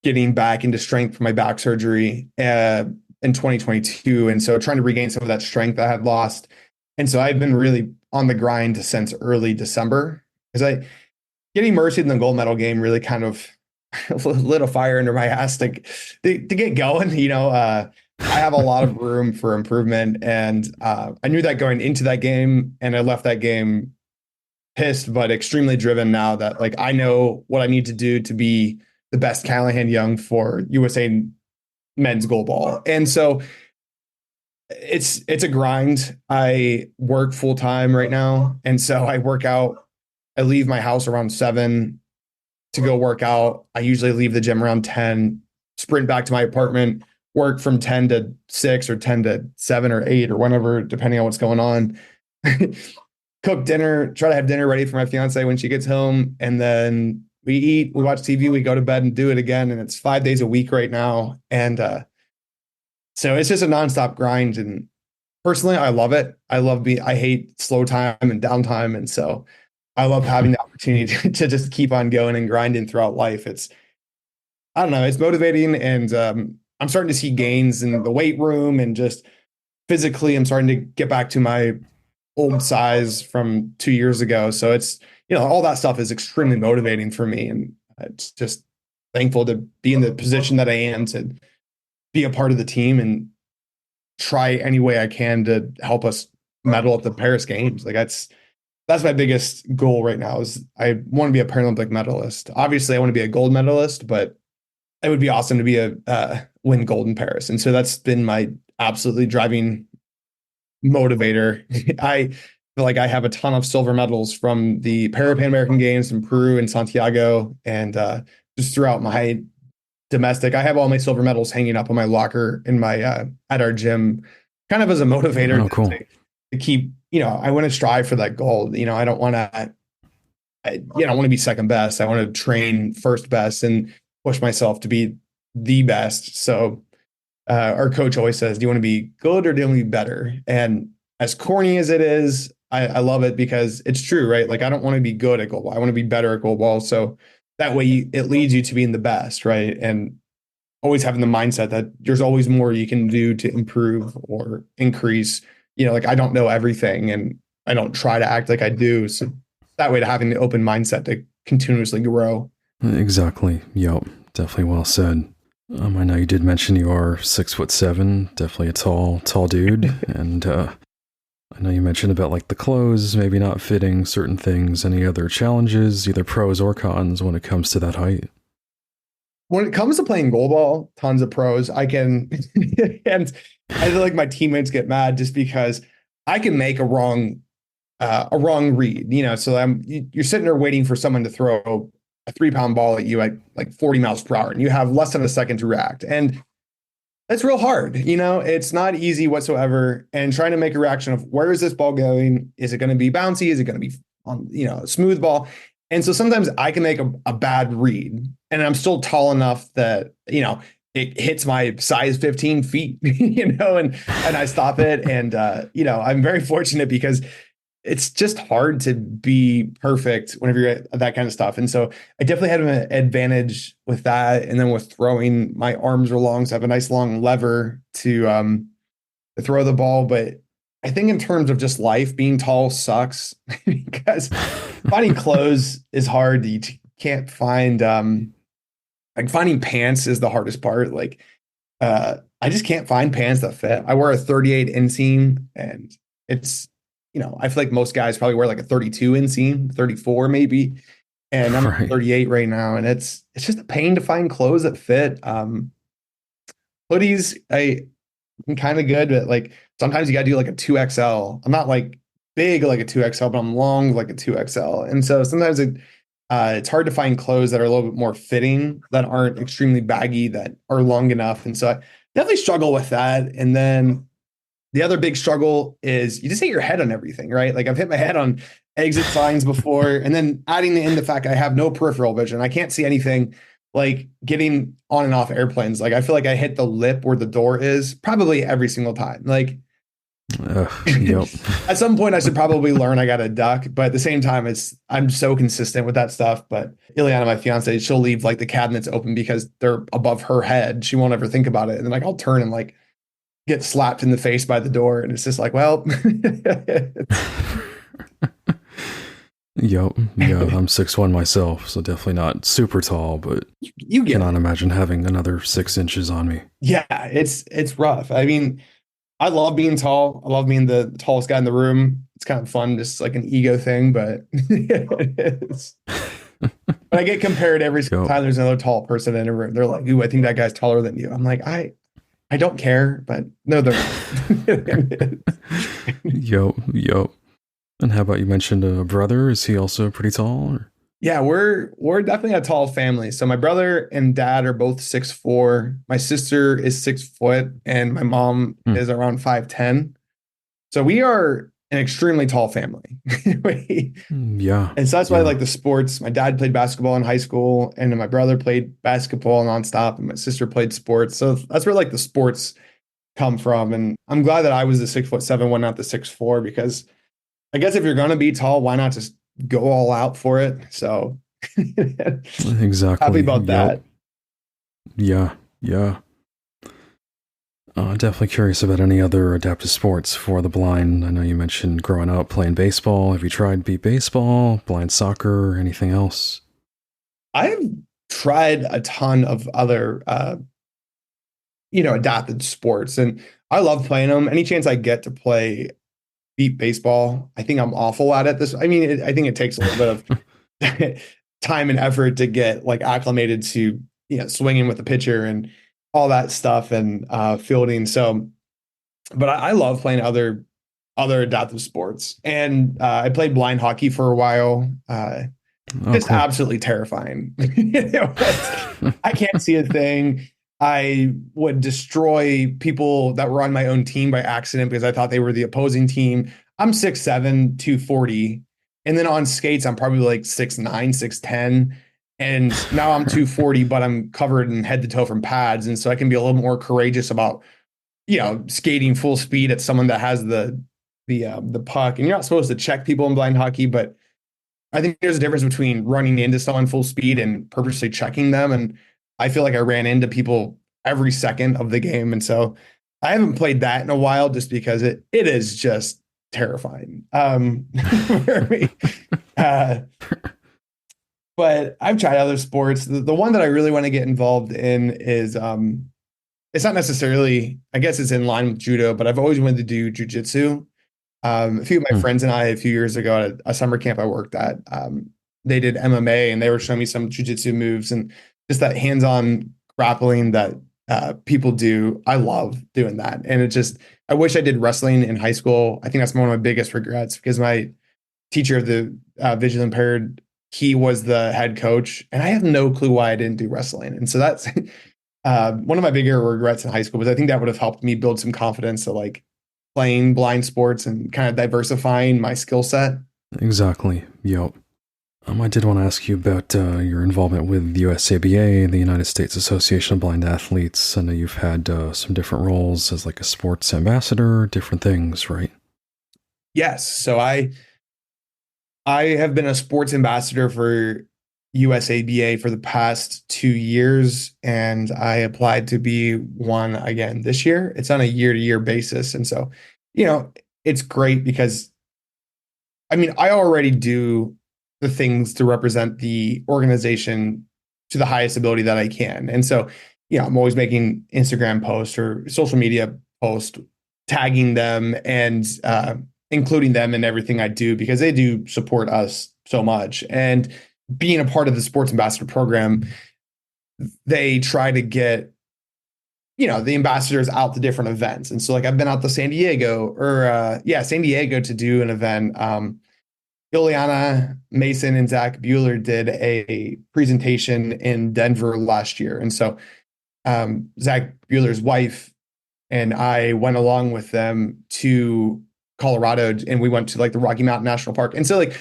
getting back into strength from my back surgery in 2022. And so trying to regain some of that strength I had lost. And so I've been really on the grind since early December, because getting mercied in the gold medal game really kind of lit a fire under my ass to get going. I have a lot of room for improvement. And I knew that going into that game, and I left that game pissed, but extremely driven now that like I know what I need to do to be the best Calahan Young for USA men's goalball. And so it's a grind. I work full time right now. And so I work out. I leave my house around 7 to go work out. I usually leave the gym around 10, sprint back to my apartment, work from 10 to 6 or 10 to 7 or 8 or whenever, depending on what's going on. Cook dinner, try to have dinner ready for my fiance when she gets home, and then we eat, we watch TV, we go to bed and do it again. And it's 5 days a week right now. And so it's just a nonstop grind. And personally, I love it. I hate slow time and downtime. And so I love having the opportunity to just keep on going and grinding throughout life. I don't know, it's motivating. And I'm starting to see gains in the weight room, and just physically, I'm starting to get back to my old size from 2 years ago. So it's, all that stuff is extremely motivating for me. And it's just thankful to be in the position that I am, to be a part of the team and try any way I can to help us medal at the Paris Games. Like that's my biggest goal right now, is I want to be a Paralympic medalist. Obviously I want to be a gold medalist, but it would be awesome to be win gold in Paris. And so that's been my absolutely driving motivator. I feel like I have a ton of silver medals from the Pan American Games in Peru and Santiago, and just throughout my domestic. I have all my silver medals hanging up on my locker in my at our gym, kind of as a motivator. Oh, cool. To keep, I want to strive for that goal. I don't want to, I want to be second best. I want to train first best and push myself to be the best. So our coach always says, do you want to be good or do you want to be better? And as corny as it is, I love it because it's true, right? Like, I don't want to be good at goalball. I want to be better at goalball. So that way it leads you to being the best, right? And always having the mindset that there's always more you can do to improve or increase. Like, I don't know everything, and I don't try to act like I do. So that way, to having the open mindset to continuously grow. Exactly. Yep. Definitely well said. I know you did mention you are 6'7", definitely a tall dude. And I know you mentioned about like the clothes, maybe not fitting certain things. Any other challenges, either pros or cons, when it comes to that height? When it comes to playing goalball, tons of pros. I can, and I feel like my teammates get mad just because I can make a wrong read. So you're sitting there waiting for someone to throw a 3-pound ball at you at like 40 miles per hour, and you have less than a second to react. And that's real hard. It's not easy whatsoever. And trying to make a reaction of, where is this ball going? Is it going to be bouncy? Is it going to be on, a smooth ball? And so sometimes I can make a bad read, and I'm still tall enough that, it hits my size 15 feet, and I stop it. And, I'm very fortunate because it's just hard to be perfect whenever you're at that kind of stuff. And so I definitely had an advantage with that. And then with throwing, my arms are long, so I have a nice long lever to throw the ball. But I think in terms of just life, being tall sucks because finding clothes is hard. You can't find, like, finding pants is the hardest part. Like, I just can't find pants that fit. I wear a 38 inseam, and it's, I feel like most guys probably wear like a 32 inseam, 34 maybe. And I'm Right. 38 right now. And it's just a pain to find clothes that fit. Hoodies, I'm kind of good, but like sometimes you got to do like a 2XL. I'm not like big like a 2XL, but I'm long like a 2XL. And so sometimes it's hard to find clothes that are a little bit more fitting, that aren't extremely baggy, that are long enough. And so I definitely struggle with that. And then the other big struggle is you just hit your head on everything, right? Like, I've hit my head on exit signs before, and then adding in the fact I have no peripheral vision. I can't see anything, like getting on and off airplanes. Like, I feel like I hit the lip where the door is probably every single time. Like, Yep. at some point I should probably learn I got to duck, but at the same time, I'm so consistent with that stuff. But Ileana, my fiance, she'll leave like the cabinets open because they're above her head. She won't ever think about it. And then, like, I'll turn and like get slapped in the face by the door, and it's just like, well. Yep. Yeah, I'm 6'1" myself, so definitely not super tall, but you cannot imagine having another 6 inches on me. Yeah, it's rough. I mean, I love being tall. I love being the tallest guy in the room. It's kind of fun, just like an ego thing, but but I get compared every single time there's another tall person in a room. They're like, ooh, I think that guy's taller than you. I'm like, I don't care, but no, they're not. Yep. And how about, you mentioned a brother? Is he also pretty tall? Or? Yeah, we're definitely a tall family. So my brother and dad are both 6'4". My sister is 6 foot, and my mom is around 5'10". So we are an extremely tall family. Yeah. And so that's why I Yeah. like the sports. My dad played basketball in high school, and then my brother played basketball nonstop, and my sister played sports. So that's where like the sports come from. And I'm glad that I was the 6'7" one, not the 6'4", because I guess if you're gonna be tall, why not just go all out for it? So happy Exactly. about Yep. that. Yeah. Yeah. Definitely curious about any other adaptive sports for the blind. I know you mentioned growing up playing baseball. Have you tried beat baseball, blind soccer, or anything else? I've tried a ton of other adapted sports, and I love playing them. Any chance I get to play beat baseball, I think I'm awful at it. I think it takes a little bit of time and effort to get like acclimated to swinging with the pitcher and all that stuff, and fielding. So, but I love playing other adaptive sports, and I played blind hockey for a while. Oh, Just cool. absolutely terrifying. I can't see a thing. I would destroy people that were on my own team by accident because I thought they were the opposing team. I'm 6'7", 240. And then on skates, I'm probably like 6'9", 6'10". And now I'm 240, but I'm covered in head to toe from pads. And so I can be a little more courageous about, skating full speed at someone that has the puck. And you're not supposed to check people in blind hockey, but I think there's a difference between running into someone full speed and purposely checking them. And I feel like I ran into people every second of the game. And so I haven't played that in a while just because it is just terrifying. For me. Uh, but I've tried other sports. The one that I really want to get involved in is it's not necessarily, I guess it's in line with judo, but I've always wanted to do jujitsu. A few of my Hmm. friends and I, a few years ago at a summer camp I worked at, they did MMA and they were showing me some jujitsu moves and just that hands-on grappling that people do. I love doing that. And I wish I did wrestling in high school. I think that's one of my biggest regrets because my teacher of the visually impaired, he was the head coach, and I have no clue why I didn't do wrestling. And so that's one of my bigger regrets in high school, was I think that would have helped me build some confidence to like playing blind sports and kind of diversifying my skill set. Exactly. Yep. I did want to ask you about your involvement with the USABA, the United States Association of Blind Athletes. I know you've had some different roles as like a sports ambassador, different things, right? Yes. So I have been a sports ambassador for USABA for the past 2 years, and I applied to be one again this year. It's on a year-to-year basis. And so, it's great because I already do the things to represent the organization to the highest ability that I can. And so, I'm always making Instagram posts or social media posts, tagging them and including them in everything I do because they do support us so much. And being a part of the sports ambassador program, they try to get the ambassadors out to different events. And so like I've been out to San Diego San Diego to do an event. Ileana Mason and Zach Bueller did a presentation in Denver last year. And so Zach Bueller's wife and I went along with them to Colorado, and we went to like the Rocky Mountain National Park. And so like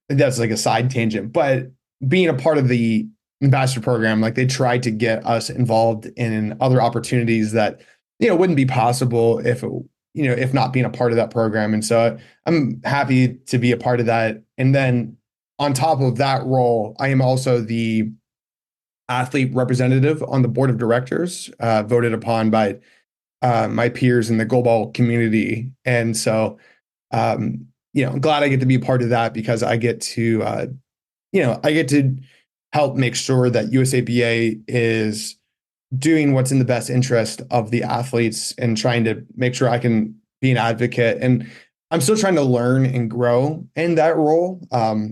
that's like a side tangent, but being a part of the ambassador program, like they tried to get us involved in other opportunities that wouldn't be possible if not being a part of that program. And so I'm happy to be a part of that. And then on top of that role, I am also the athlete representative on the board of directors, voted upon by my peers in the Goalball community. And so, I'm glad I get to be a part of that because I get to, I get to help make sure that USABA is doing what's in the best interest of the athletes and trying to make sure I can be an advocate. And I'm still trying to learn and grow in that role.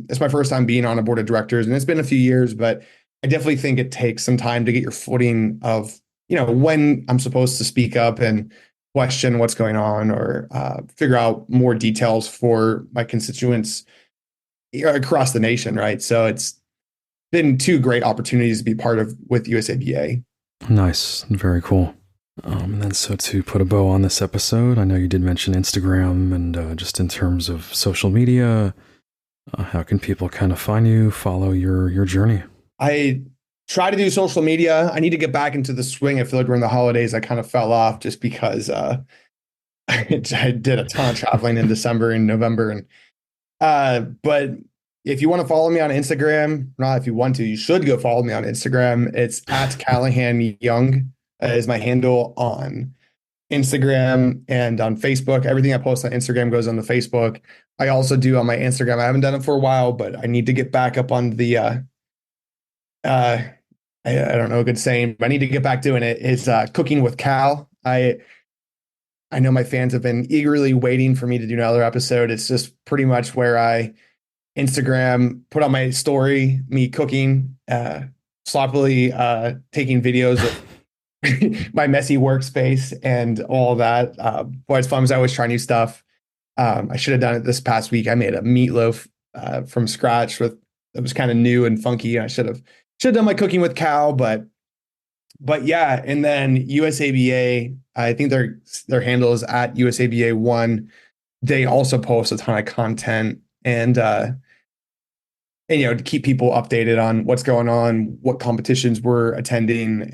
It's my first time being on a board of directors, and it's been a few years, but I definitely think it takes some time to get your footing of, when I'm supposed to speak up and question what's going on or figure out more details for my constituents across the nation, right? So it's been two great opportunities to be part of with USABA. Nice. Very cool. And then so to put a bow on this episode, I know you did mention Instagram, and just in terms of social media, how can people kind of find you, follow your journey? I try to do social media. I need to get back into the swing. I feel like during the holidays, I kind of fell off just because I did a ton of traveling in December and November. But if you want to follow me on Instagram, not if you want to, you should go follow me on Instagram. It's at Calahan Young is my handle on Instagram and on Facebook. Everything I post on Instagram goes on the Facebook. I also do on my Instagram. I haven't done it for a while, but I need to get back up on the I don't know a good saying, but I need to get back doing it. Is Cooking with Cal. I know my fans have been eagerly waiting for me to do another episode. It's just pretty much where I Instagram, put on my story, me cooking, sloppily taking videos of my messy workspace and all that. But it's fun because I always try new stuff. I should have done it this past week. I made a meatloaf from scratch it was kind of new and funky. I should have done my Cooking with Cal, but yeah. And then USABA, I think their handle is at USABA1. They also post a ton of content and to keep people updated on what's going on, what competitions we're attending,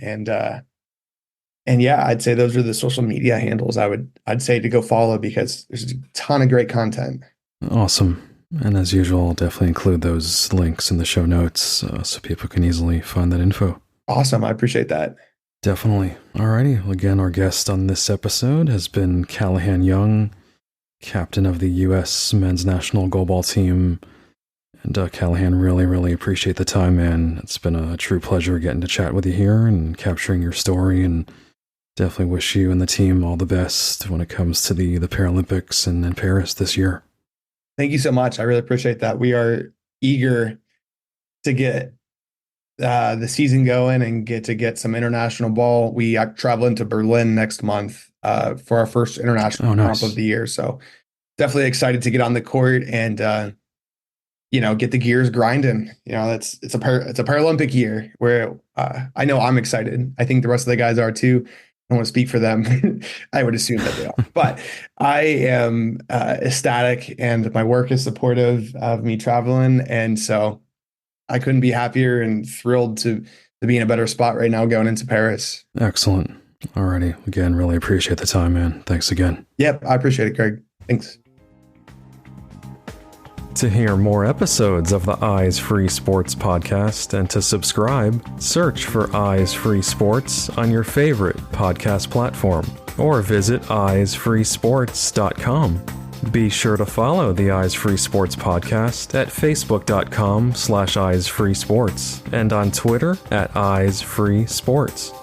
and yeah, I'd say those are the social media handles I'd say to go follow because there's a ton of great content. Awesome. And as usual, I'll definitely include those links in the show notes so people can easily find that info. Awesome. I appreciate that. Definitely. Alrighty. Well, again, our guest on this episode has been Calahan Young, captain of the U.S. men's national goalball team. And Calahan, really appreciate the time, man. It's been a true pleasure getting to chat with you here and capturing your story, and definitely wish you and the team all the best when it comes to the Paralympics in Paris this year. Thank you so much. I really appreciate that. We are eager to get the season going and get some international ball. We travel into Berlin next month for our first international comp of the year. So definitely excited to get on the court and get the gears grinding. It's a Paralympic year where I know I'm excited. I think the rest of the guys are too. I don't want to speak for them. I would assume that they are, but I am ecstatic, and my work is supportive of me traveling, and so I couldn't be happier and thrilled to be in a better spot right now going into Paris. Excellent. Alrighty. Again, really appreciate the time, man. Thanks again. Yep, I appreciate it, Craig. Thanks. To hear more episodes of the Eyes Free Sports podcast and to subscribe, search for Eyes Free Sports on your favorite podcast platform or visit eyesfreesports.com. Be sure to follow the Eyes Free Sports podcast at facebook.com/eyesfreesports and on Twitter at Eyes Free Sports.